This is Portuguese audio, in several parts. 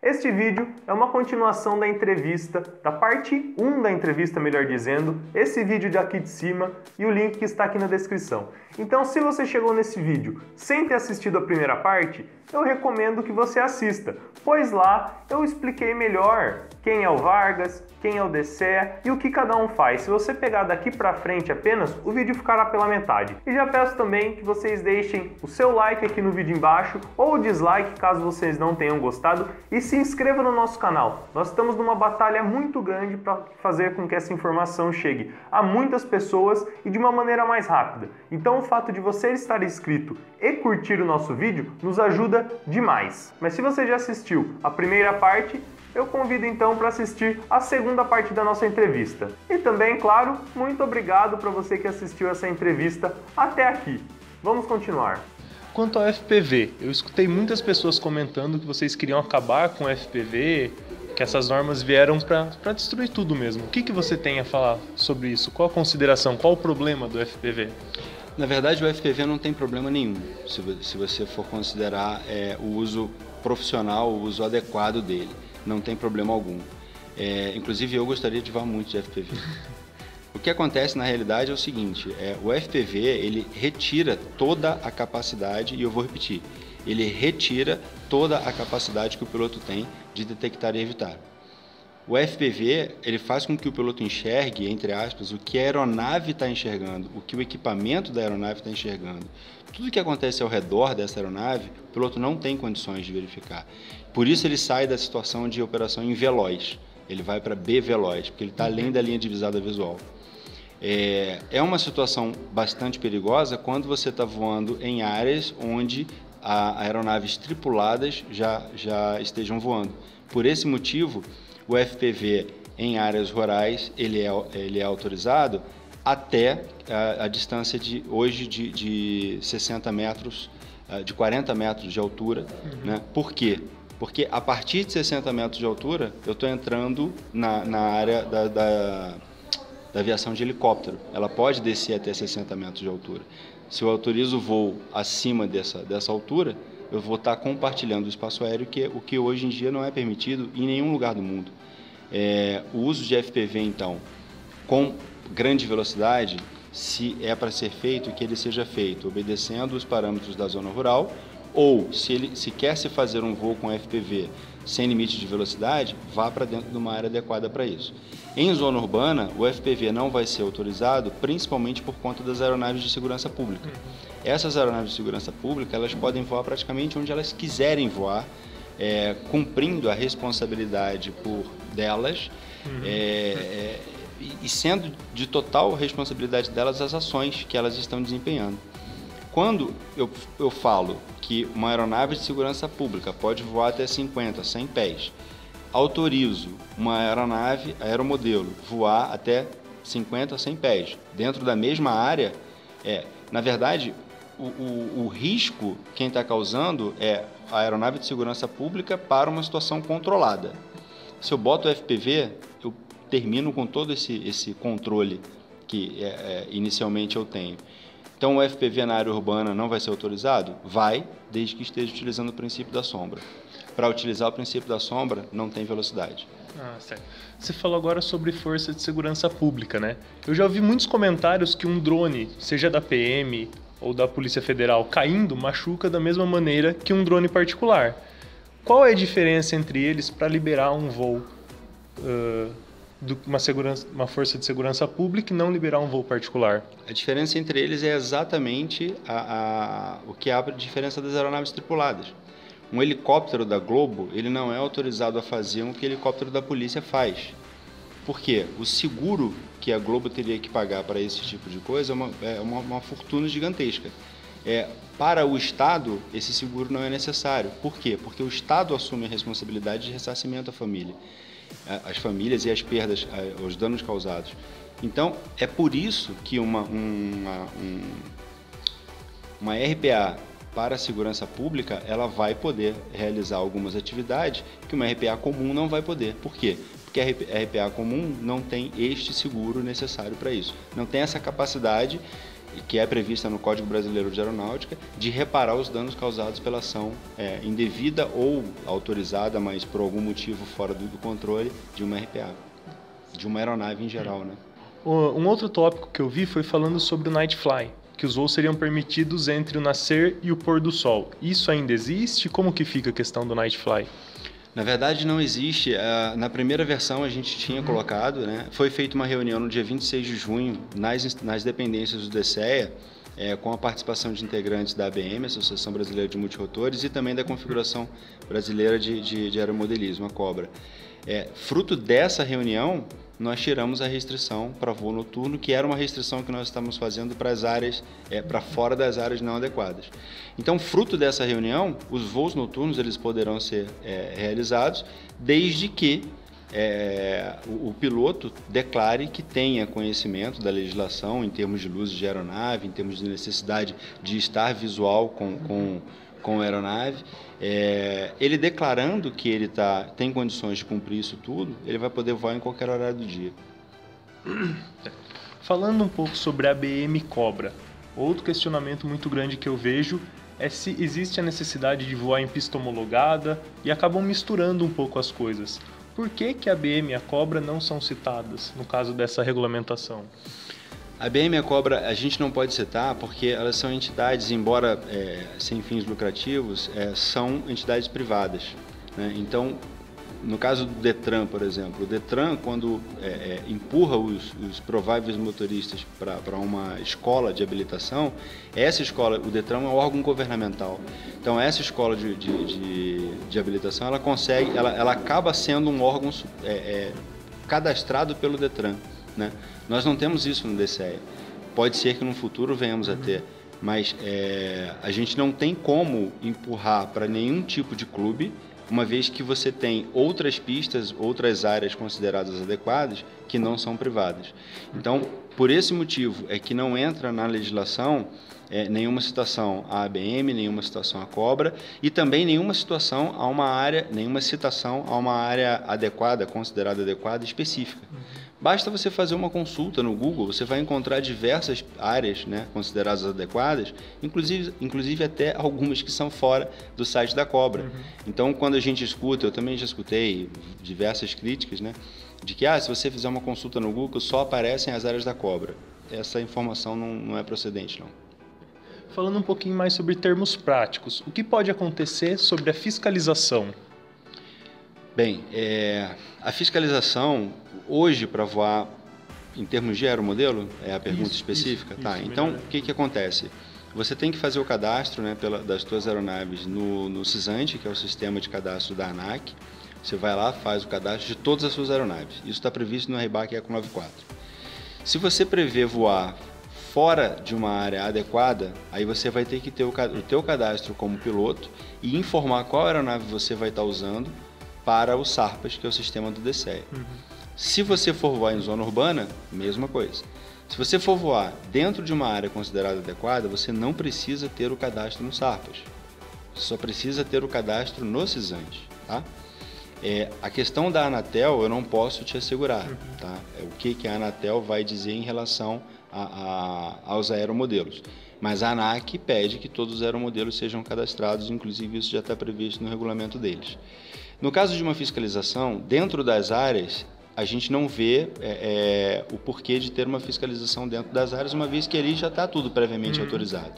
Este vídeo é uma continuação da entrevista, da parte 1 da entrevista, melhor dizendo, esse vídeo de aqui de cima e o link que está aqui na descrição. Então, se você chegou nesse vídeo sem ter assistido a primeira parte, eu recomendo que você assista, pois lá eu expliquei melhor quem é o Vargas, quem é o DCE e o que cada um faz. Se você pegar daqui pra frente apenas, o vídeo ficará pela metade. E já peço também que vocês deixem o seu like aqui no vídeo embaixo ou o dislike caso vocês não tenham gostado e se inscreva no nosso canal. Nós estamos numa batalha muito grande para fazer com que essa informação chegue a muitas pessoas e de uma maneira mais rápida. Então o fato de você estar inscrito e curtir o nosso vídeo nos ajuda demais. Mas se você já assistiu a primeira parte, eu convido então para assistir a segunda parte da nossa entrevista. E também, claro, muito obrigado para você que assistiu essa entrevista até aqui. Vamos continuar. Quanto ao FPV, eu escutei muitas pessoas comentando que vocês queriam acabar com o FPV, que essas normas vieram para destruir tudo mesmo. O que você tem a falar sobre isso? Qual a consideração, qual o problema do FPV? Na verdade, o FPV não tem problema nenhum, se você for considerar o uso profissional, o uso adequado dele. Não tem problema algum. Inclusive, eu gostaria de voar muito de FPV. O que acontece na realidade é o seguinte, o FPV ele retira toda a capacidade, e eu vou repetir, ele retira toda a capacidade que o piloto tem de detectar e evitar. O FPV ele faz com que o piloto enxergue, entre aspas, o que a aeronave está enxergando, o que o equipamento da aeronave está enxergando. Tudo que acontece ao redor dessa aeronave, o piloto não tem condições de verificar. Por isso ele sai da situação de operação em veloz, ele vai para B-veloz, porque ele está além da linha divisada visual. É uma situação bastante perigosa quando você está voando em áreas onde aeronaves tripuladas já estejam voando. Por esse motivo, o FPV em áreas rurais ele é autorizado até a distância de hoje de 60 metros, de 40 metros de altura. Né? Por quê? Porque a partir de 60 metros de altura eu estou entrando na área da aviação de helicóptero. Ela pode descer até 60 metros de altura. Se eu autorizo o voo acima dessa altura, eu vou estar compartilhando o espaço aéreo, o que hoje em dia não é permitido em nenhum lugar do mundo. O uso de FPV, então, com grande velocidade, se é para ser feito, que ele seja feito obedecendo os parâmetros da zona rural, ou se quer se fazer um voo com FPV sem limite de velocidade, vá para dentro de uma área adequada para isso. Em zona urbana, o FPV não vai ser autorizado, principalmente por conta das aeronaves de segurança pública. Essas aeronaves de segurança pública, elas podem voar praticamente onde elas quiserem voar, cumprindo a responsabilidade por delas, e sendo de total responsabilidade delas as ações que elas estão desempenhando. Quando eu falo que uma aeronave de segurança pública pode voar até 50, 100 pés, autorizo uma aeronave, aeromodelo, voar até 50, 100 pés, dentro da mesma área, na verdade, o risco quem está causando é a aeronave de segurança pública para uma situação controlada. Se eu boto o FPV, eu termino com todo esse controle que inicialmente eu tenho. Então o FPV na área urbana não vai ser autorizado? Vai, desde que esteja utilizando o princípio da sombra. Para utilizar o princípio da sombra, não tem velocidade. Certo. Você falou agora sobre força de segurança pública, né? Eu já ouvi muitos comentários que um drone, seja da PM ou da Polícia Federal, caindo, machuca da mesma maneira que um drone particular. Qual é a diferença entre eles para liberar um voo uma força de segurança pública e não liberar um voo particular? A diferença entre eles é exatamente o que abre a diferença das aeronaves tripuladas. Um helicóptero da Globo, ele não é autorizado a fazer o que o helicóptero da polícia faz. Por quê? O seguro que a Globo teria que pagar para esse tipo de coisa é uma fortuna gigantesca. Para o Estado, esse seguro não é necessário. Por quê? Porque o Estado assume a responsabilidade de ressarcimento à família. As famílias e as perdas, os danos causados. Então, é por isso que uma RPA para a segurança pública, ela vai poder realizar algumas atividades que uma RPA comum não vai poder. Por quê? Porque a RPA comum não tem este seguro necessário para isso. Não tem essa capacidade que é prevista no Código Brasileiro de Aeronáutica, de reparar os danos causados pela ação indevida ou autorizada, mas por algum motivo fora do controle, de uma RPA, de uma aeronave em geral, né? Um outro tópico que eu vi foi falando sobre o Night Fly, que os voos seriam permitidos entre o nascer e o pôr do sol. Isso ainda existe? Como que fica a questão do Night Fly? Na verdade, não existe. Na primeira versão a gente tinha colocado, né? Foi feita uma reunião no dia 26 de junho nas dependências do DCEA, com a participação de integrantes da ABM, Associação Brasileira de Multirotores, e também da Configuração Brasileira de Aeromodelismo, a COBRA. Fruto dessa reunião, nós tiramos a restrição para voo noturno, que era uma restrição que nós estávamos fazendo para as áreas, para fora das áreas não adequadas. Então, fruto dessa reunião, os voos noturnos eles poderão ser realizados, desde que o piloto declare que tenha conhecimento da legislação em termos de luzes de aeronave, em termos de necessidade de estar visual com a aeronave. Ele declarando que ele tem condições de cumprir isso tudo, ele vai poder voar em qualquer horário do dia. Falando um pouco sobre a ABM Cobra, outro questionamento muito grande que eu vejo é se existe a necessidade de voar em pista homologada e acabam misturando um pouco as coisas. Por que a ABM e a Cobra não são citadas no caso dessa regulamentação? A ABM e a Cobra a gente não pode citar porque elas são entidades, embora sem fins lucrativos, são entidades privadas, né? Então, no caso do Detran, por exemplo, o Detran, quando empurra os prováveis motoristas para uma escola de habilitação, essa escola, o Detran é um órgão governamental. Então, essa escola de habilitação, ela acaba sendo um órgão cadastrado pelo Detran, né? Nós não temos isso no DCEA. Pode ser que no futuro venhamos a ter, mas a gente não tem como empurrar para nenhum tipo de clube, uma vez que você tem outras pistas, outras áreas consideradas adequadas que não são privadas. Então, por esse motivo é que não entra na legislação nenhuma citação à ABM, nenhuma citação à Cobra e também nenhuma citação a uma área adequada, considerada adequada, específica. Basta você fazer uma consulta no Google, você vai encontrar diversas áreas, né, consideradas adequadas, inclusive até algumas que são fora do site da Cobra. Então, quando a gente escuta, eu também já escutei diversas críticas, né, de que se você fizer uma consulta no Google, só aparecem as áreas da Cobra. Essa informação não é procedente, não. Falando um pouquinho mais sobre termos práticos, o que pode acontecer sobre a fiscalização? Bem, a fiscalização, hoje, para voar em termos de aeromodelo, é a pergunta específica? Tá, então, o que acontece? Você tem que fazer o cadastro, né, das suas aeronaves no CISANT, que é o Sistema de Cadastro da ANAC. Você vai lá, faz o cadastro de todas as suas aeronaves. Isso está previsto no RBAC Eco 94. Se você prevê voar fora de uma área adequada, aí você vai ter que ter o teu cadastro como piloto e informar qual aeronave você vai estar usando para o SARPAS, que é o sistema do DCEA. Se você for voar em zona urbana, mesma coisa. Se você for voar dentro de uma área considerada adequada, você não precisa ter o cadastro no SARPAS. Você só precisa ter o cadastro no CISANT, tá? A questão da Anatel eu não posso te assegurar, tá? O que a Anatel vai dizer em relação aos aeromodelos. Mas a ANAC pede que todos os aeromodelos sejam cadastrados, inclusive isso já está previsto no regulamento deles. No caso de uma fiscalização, dentro das áreas, a gente não vê o porquê de ter uma fiscalização dentro das áreas, uma vez que ali já está tudo previamente autorizado.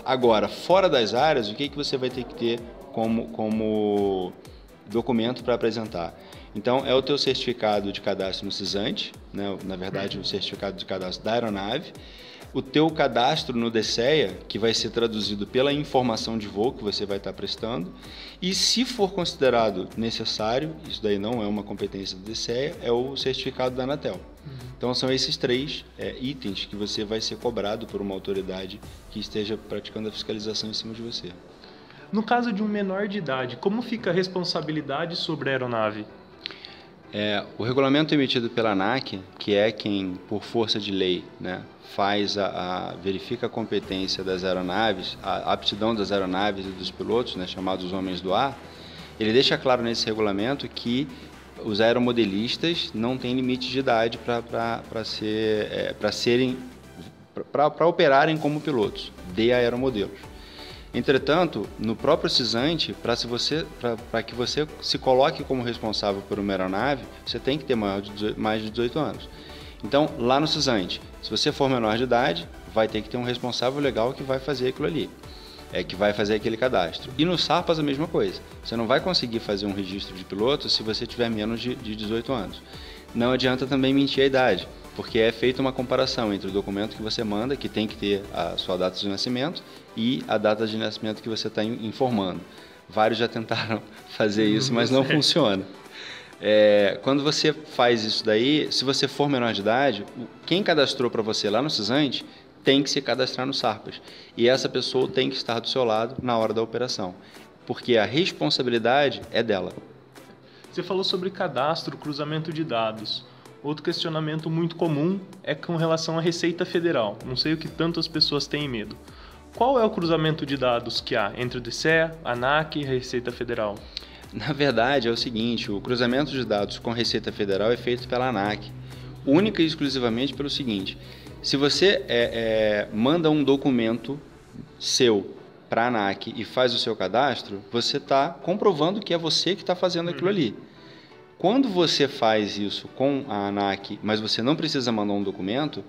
Agora, fora das áreas, o que você vai ter que ter como documento para apresentar? Então, é o teu certificado de cadastro no CISANT, né? Na verdade, o certificado de cadastro da aeronave, o teu cadastro no DCEA, que vai ser traduzido pela informação de voo que você vai estar prestando, e se for considerado necessário, isso daí não é uma competência do DCEA, é o certificado da Anatel. Então, são esses 3 itens que você vai ser cobrado por uma autoridade que esteja praticando a fiscalização em cima de você. No caso de um menor de idade, como fica a responsabilidade sobre a aeronave? O regulamento emitido pela ANAC, que é quem, por força de lei, né, verifica a competência das aeronaves, a aptidão das aeronaves e dos pilotos, né, chamados homens do ar, ele deixa claro nesse regulamento que os aeromodelistas não têm limite de idade para serem para operarem como pilotos de aeromodelos. Entretanto, no próprio CISANT, para que você se coloque como responsável por uma aeronave, você tem que ter mais de 18 anos. Então, lá no CISANT, se você for menor de idade, vai ter que ter um responsável legal que vai fazer aquilo ali, que vai fazer aquele cadastro. E no SARPAS a mesma coisa. Você não vai conseguir fazer um registro de piloto se você tiver menos de 18 anos. Não adianta também mentir a idade, porque é feita uma comparação entre o documento que você manda, que tem que ter a sua data de nascimento, e a data de nascimento que você está informando. Vários já tentaram fazer isso, mas não funciona. Quando você faz isso daí, se você for menor de idade, quem cadastrou para você lá no CISANT tem que se cadastrar no SARPAS. E essa pessoa tem que estar do seu lado na hora da operação, porque a responsabilidade é dela. Você falou sobre cadastro, cruzamento de dados. Outro questionamento muito comum é com relação à Receita Federal. Não sei o que tantas pessoas têm medo. Qual é o cruzamento de dados que há entre o DCEA, a ANAC e a Receita Federal? Na verdade, é o seguinte, o cruzamento de dados com a Receita Federal é feito pela ANAC, única e exclusivamente pelo seguinte: se você manda um documento seu para a ANAC e faz o seu cadastro, você está comprovando que é você que está fazendo aquilo ali. Quando você faz isso com a ANAC, mas você não precisa mandar um documento,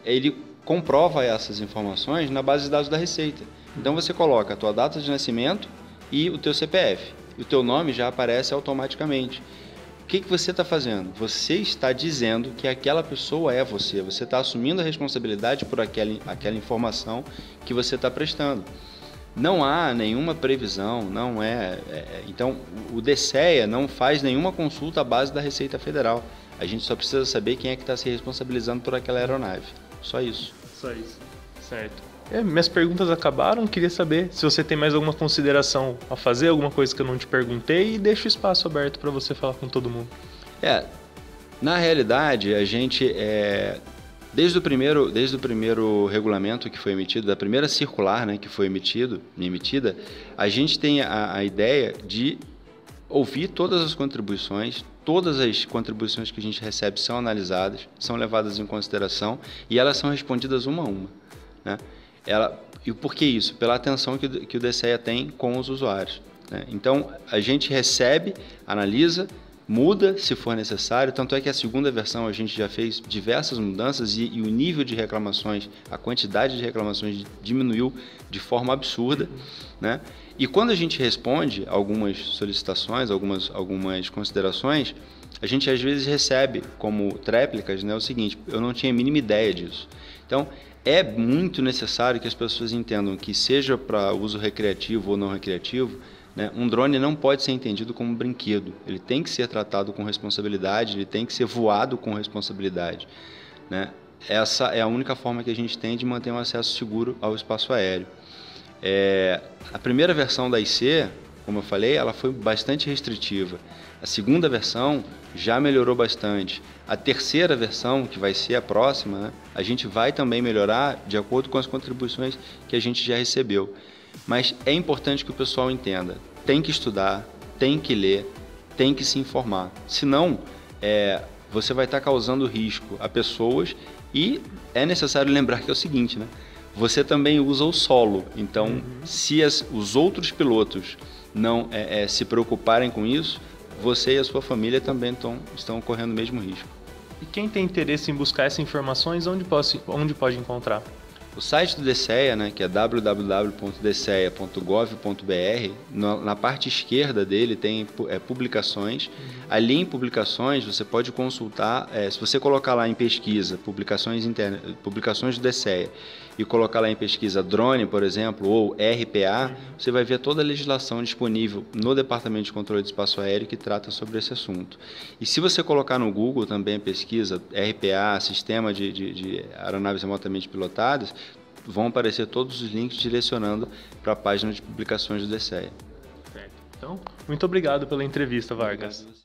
ele comprova essas informações na base de dados da Receita. Então você coloca a tua data de nascimento e o teu CPF. E o teu nome já aparece automaticamente. O que você está fazendo? Você está dizendo que aquela pessoa é você. Você está assumindo a responsabilidade por aquela informação que você está prestando. Não há nenhuma previsão, então o DCEA não faz nenhuma consulta à base da Receita Federal. A gente só precisa saber quem é que está se responsabilizando por aquela aeronave. Só isso. Só isso. Certo. Minhas perguntas acabaram. Queria saber se você tem mais alguma consideração a fazer, alguma coisa que eu não te perguntei, e deixo o espaço aberto para você falar com todo mundo. Na realidade, a gente, desde o primeiro regulamento que foi emitido, da primeira circular, né, que foi emitida, a gente tem a ideia de ouvir todas as contribuições que a gente recebe são analisadas, são levadas em consideração e elas são respondidas uma a uma, né? E por que isso? Pela atenção que o DCEA tem com os usuários, né? Então, a gente recebe, analisa, muda se for necessário, tanto é que a segunda versão a gente já fez diversas mudanças e o nível de reclamações, a quantidade de reclamações diminuiu de forma absurda, né? E quando a gente responde algumas solicitações, algumas considerações, a gente às vezes recebe como tréplicas, né, o seguinte: eu não tinha a mínima ideia disso. Então, é muito necessário que as pessoas entendam que, seja para uso recreativo ou não recreativo, né, um drone não pode ser entendido como um brinquedo. Ele tem que ser tratado com responsabilidade, ele tem que ser voado com responsabilidade, né? Essa é a única forma que a gente tem de manter um acesso seguro ao espaço aéreo. A primeira versão da IC, como eu falei, ela foi bastante restritiva. A segunda versão já melhorou bastante. A terceira versão, que vai ser a próxima, né, a gente vai também melhorar de acordo com as contribuições que a gente já recebeu. Mas é importante que o pessoal entenda: tem que estudar, tem que ler, tem que se informar. Senão, você vai estar causando risco a pessoas, e é necessário lembrar que é o seguinte, né? Você também usa o solo. Então, se os outros pilotos não se preocuparem com isso, você e a sua família também estão correndo o mesmo risco. E quem tem interesse em buscar essas informações, onde pode encontrar? O site do DCEA, né, que é www.dcea.gov.br, na parte esquerda dele tem publicações. Ali em publicações você pode consultar, se você colocar lá em pesquisa publicações do DCEA e colocar lá em pesquisa drone, por exemplo, ou RPA, você vai ver toda a legislação disponível no Departamento de Controle de Espaço Aéreo que trata sobre esse assunto. E se você colocar no Google também a pesquisa RPA, Sistema de Aeronaves Remotamente Pilotadas, vão aparecer todos os links direcionando para a página de publicações do DCEA. Certo. Então, muito obrigado pela entrevista, Vargas.